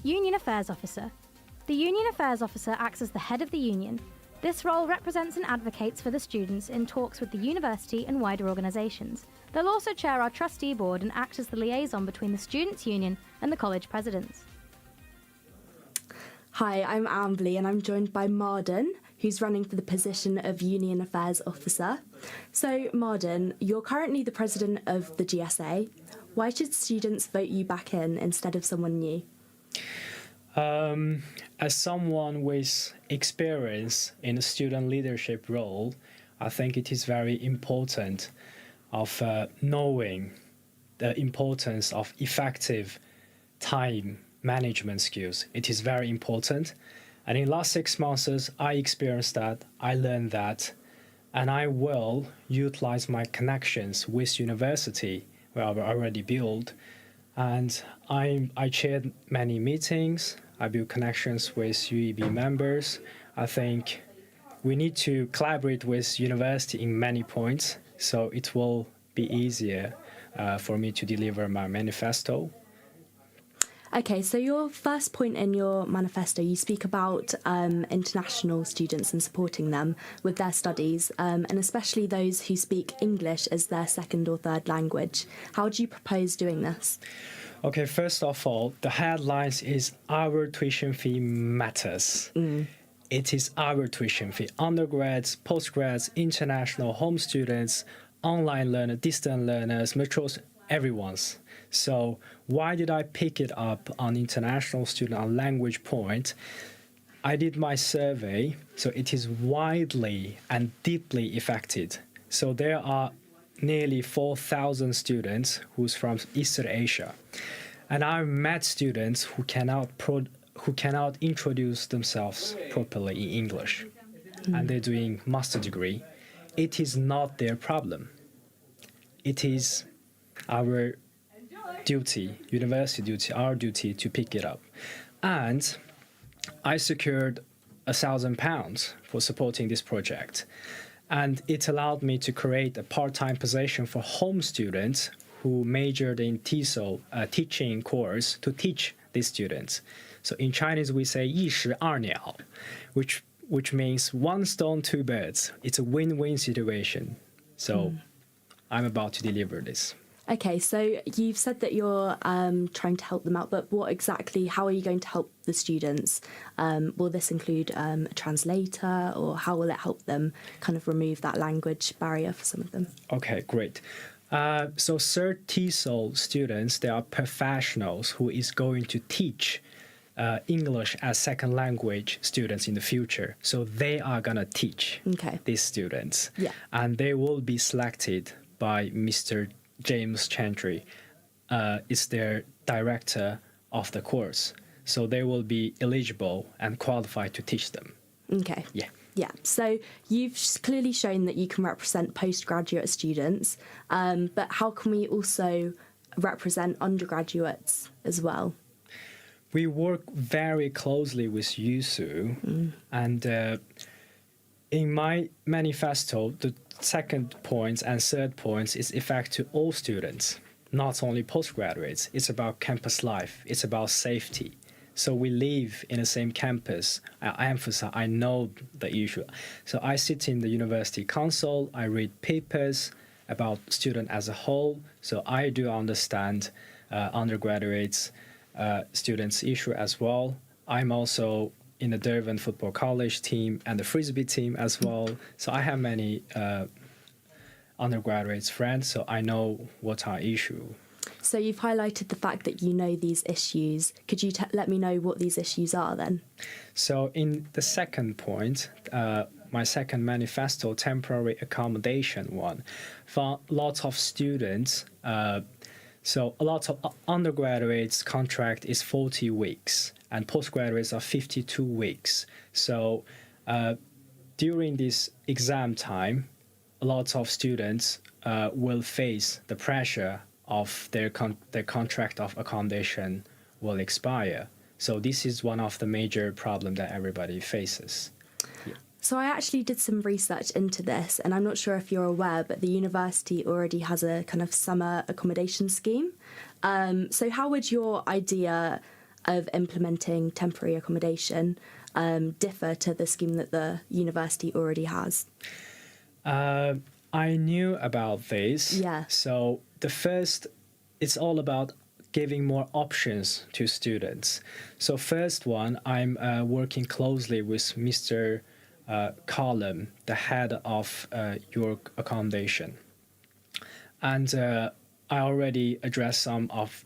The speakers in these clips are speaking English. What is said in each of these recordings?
Union Affairs Officer. The Union Affairs Officer acts as the head of the union. This role represents and advocates for the students in talks with the university and wider organisations. They'll also chair our trustee board and act as the liaison between the Students' Union and the college presidents. Hi, I'm Ambly and I'm joined by Maierdanni, who's running for the position of Union Affairs Officer. So, Maierdanni, you're currently the president of the GSA. Why should students vote you back in instead of someone new? As someone with experience in a student leadership role, I think it is very important of knowing the importance of effective time management skills. It is very important. And in the last 6 months, I experienced that, I learned that, and I will utilize my connections with university where I've already built. And I chaired many meetings. I built connections with UEB members. I think we need to collaborate with university in many points, so it will be easier for me to deliver my manifesto. Okay, so your first point in your manifesto, you speak about international students and supporting them with their studies, and especially those who speak English as their second or third language. How do you propose doing this? Okay, first of all, the headlines is our tuition fee matters. It is our tuition fee. Undergrads, postgrads, international, home students, online learners, distant learners, metros, everyone's. So why did I pick it up on international student on language point? I did my survey, so it is widely and deeply affected. So there are nearly 4,000 students who's from Eastern Asia. And I've met students who cannot introduce themselves properly in English. And they're doing master degree. It is not their problem. It is our duty, university duty, our duty to pick it up. And I secured £1,000 for supporting this project. And it allowed me to create a part-time position for home students who majored in TESOL teaching course to teach these students. So in Chinese we say 一石二鸟, which means one stone, two birds. It's a win-win situation. So I'm about to deliver this. Okay, so you've said that you're trying to help them out, but how are you going to help the students? Will this include a translator, or how will it help them kind of remove that language barrier for some of them? Okay, great. So third TESOL students, they are professionals who is going to teach English as second language students in the future. So they are going to teach these students. Yeah. And they will be selected by Mr. James Chantry is their director of the course. So they will be eligible and qualified to teach them. Okay. Yeah. Yeah. So you've clearly shown that you can represent postgraduate students, but how can we also represent undergraduates as well? We work very closely with USU, and in my manifesto, the second point and third point is effect to all students, not only postgraduates. It's about campus life. It's about safety. So we live in the same campus. I emphasize, I know the issue. So I sit in the university council. I read papers about student as a whole. So I do understand undergraduates, students' issue as well. I'm also in the Durban Football College team and the Frisbee team as well. So I have many undergraduates friends, so I know what our issue. So you've highlighted the fact that you know these issues. Could you let me know what these issues are then? So in the second point, my second manifesto, temporary accommodation one, for lots of students, so a lot of undergraduates' contract is 40 weeks and postgraduates are 52 weeks. So during this exam time, a lot of students will face the pressure of their contract of accommodation will expire. So this is one of the major problems that everybody faces. Yeah. So I actually did some research into this, and I'm not sure if you're aware, but the university already has a kind of summer accommodation scheme. So how would your idea of implementing temporary accommodation differ to the scheme that the university already has? I knew about this. Yeah. So the first, it's all about giving more options to students. So first one, I'm working closely with Mr. Column, the head of your accommodation. And I already addressed some of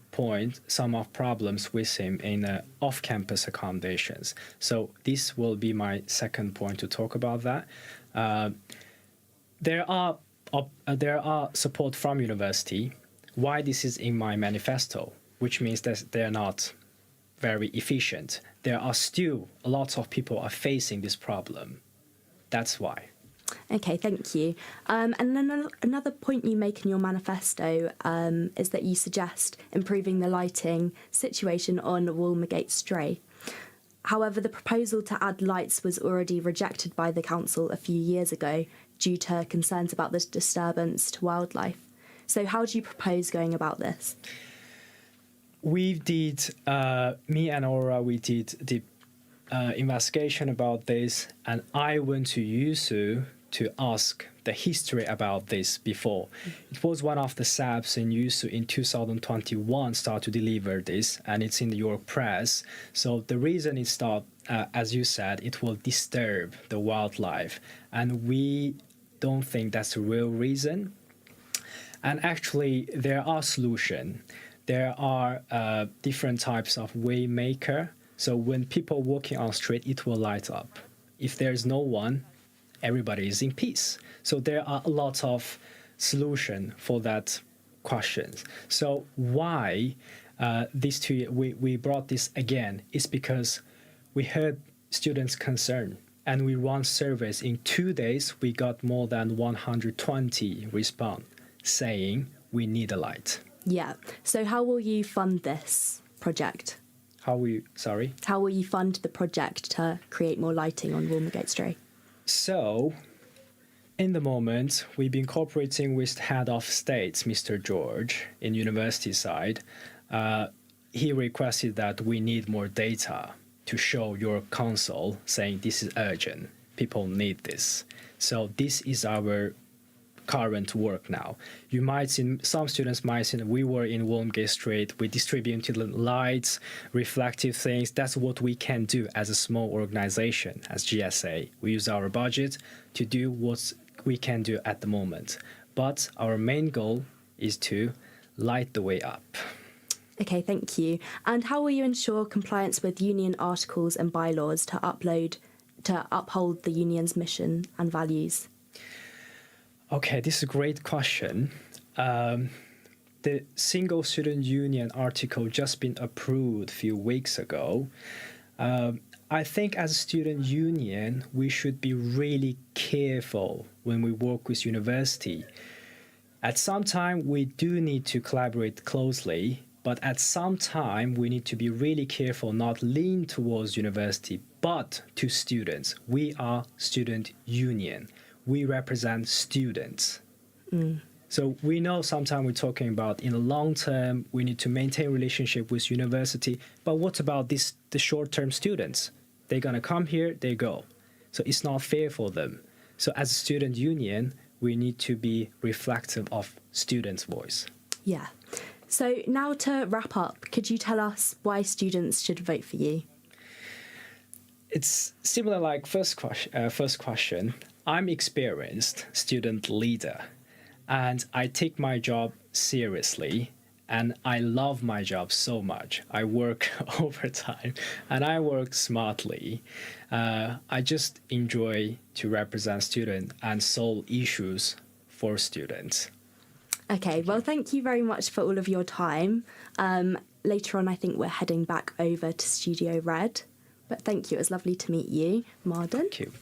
problems with him in off-campus accommodations. So this will be my second point to talk about that. There are support from university. Why this is in my manifesto, which means that they're not very efficient. There are still a lot of people are facing this problem. That's why. Okay, thank you. And then another point you make in your manifesto is that you suggest improving the lighting situation on Walmergate Stray. However, the proposal to add lights was already rejected by the council a few years ago due to concerns about the disturbance to wildlife. So how do you propose going about this? We did, me and Aura, we did the investigation about this, and I went to Yusu to ask the history about this before. It was one of the SABs in Yusu in 2021 start to deliver this, and it's in the York Press. So the reason is that, as you said, it will disturb the wildlife, and we don't think that's the real reason. And actually, there are solutions. There are different types of waymaker. So when people walking on street, it will light up. If there's no one, everybody is in peace. So there are a lot of solution for that questions. So why we brought this again is because we heard students' concern, and we run surveys. In 2 days, we got more than 120 response saying we need a light. Yeah. So how will you fund this project? How will you fund the project to create more lighting on Walmergate Stray? So, in the moment, we've been cooperating with the head of states, Mr. George, in university side. He requested that we need more data to show your council, saying this is urgent. People need this. So this is our current work now. You might see, some students might see, we were in Walmergate Street, we distributed lights, reflective things. That's what we can do as a small organization, as GSA. We use our budget to do what we can do at the moment. But our main goal is to light the way up. Okay, thank you. And how will you ensure compliance with union articles and bylaws to uphold the union's mission and values? Okay, this is a great question. The single student union article just been approved a few weeks ago. I think as a student union, we should be really careful when we work with university. At some time, we do need to collaborate closely, but at some time, we need to be really careful, not lean towards university, but to students. We are student union. We represent students. So we know sometimes we're talking about in the long term, we need to maintain relationship with university. But what about the short-term students? They're going to come here, they go. So it's not fair for them. So as a student union, we need to be reflective of students' voice. Yeah. So now to wrap up, could you tell us why students should vote for you? It's similar like first question. I'm experienced student leader, and I take my job seriously, and I love my job so much. I work overtime, and I work smartly. I just enjoy to represent students and solve issues for students. Okay, well, thank you very much for all of your time. Later on, I think we're heading back over to Studio Red. But thank you. It was lovely to meet you, Maierdanni. Thank you.